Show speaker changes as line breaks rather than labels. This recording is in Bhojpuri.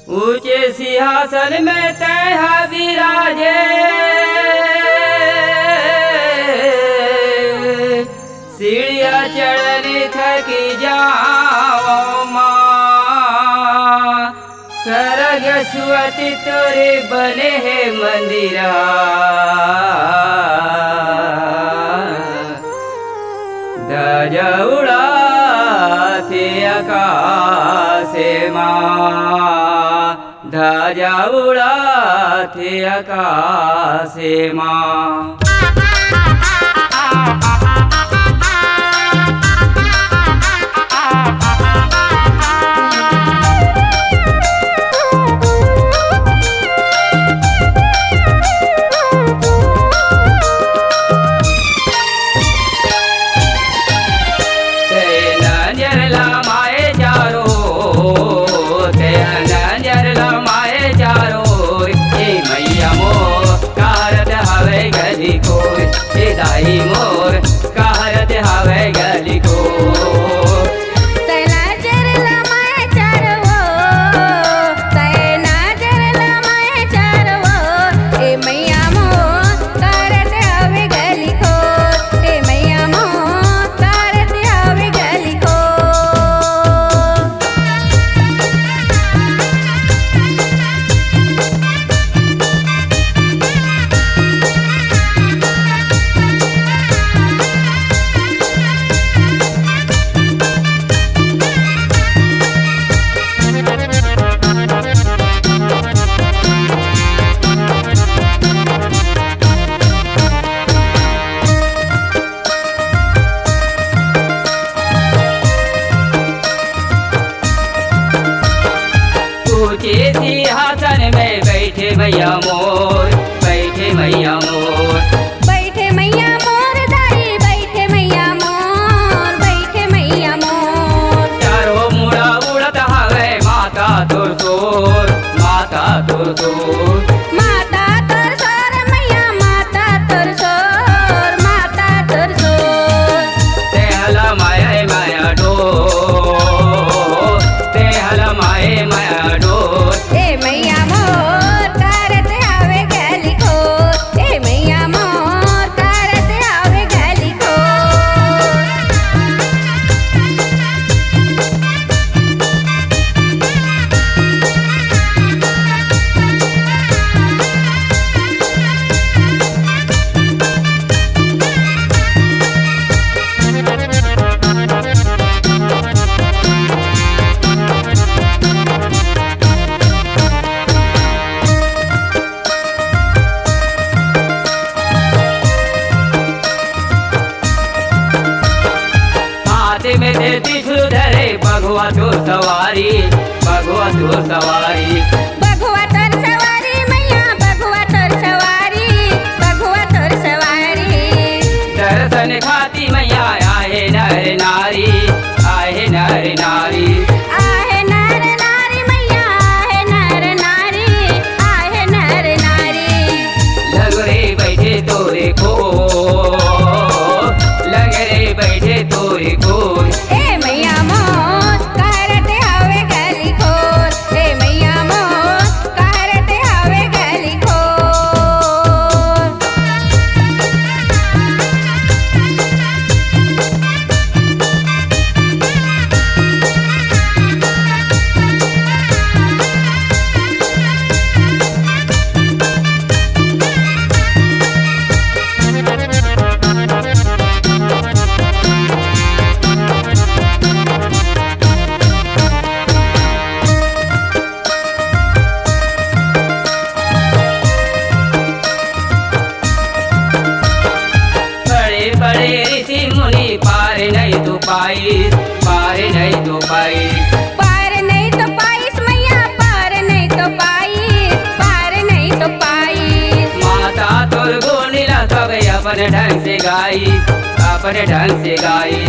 ऊंचे सिंहासन में तैहा विराजे, सीढ़िया चढ़ने थकी जाओ माँ। सरग सुअति तोरे बने है मंदिरा, ध्वजा उड़ाते आकाशे माँ, ध्वजा उड़ाते आकाशे माँ। दाई मोर कहरत हवे गली को,
तैना जरला माय चारवो, तैना जरला माय चारवो, ए मैया मोर कहरत हवे गली को, ए मैया मोर कहरत हवे गली को।
ऊंचे सिंहासन में बैठे मैया मोर, बैठे मैया मोर,
बैठे मैया मोर दाई, बैठे मैया मोर, बैठे मैया मोर।
चारों मुड़ा उड़त हवे माता तोर सोर, माता तोर सोर,
माता तोर सोर मैया, माता तोर सोर, माता तोर सोर।
ते हला माया माया डोर, ते हला माया माया डोर,
ए मैया मोर करत आवे गली को, ए मैया मोर करत आवे गली को। हाथ में दे त्रिशूल धरे भगवा तो सवारी, भगवा तो सवारी, बघवा तोर सवारी मैया, बघवा तोर सवारी, बघवा तोर सवारी।
दर्शन खाती मैया आहे नर नारी, आहे नर नारी,
आहे नर नारी मैया, आहे नर नारी, आहे नर नारी।
लगरे बैठे तोरे को, लगरे बैठे तोरे को,
ए मैया मोर कहरत हवे गली खोर, ए मैया मोर कहरत हवे गली खोर।
बड़े बड़े ऋषि मुनि पार नहीं तो पाई, पार नहीं तो पाई,
पार नहीं तो पाइस मैया, पार नहीं तो पाइस, पार नहीं तो पाइस।
माता तोर गुण सब अपने ढंग से गाई, अपने ढंग से गाई,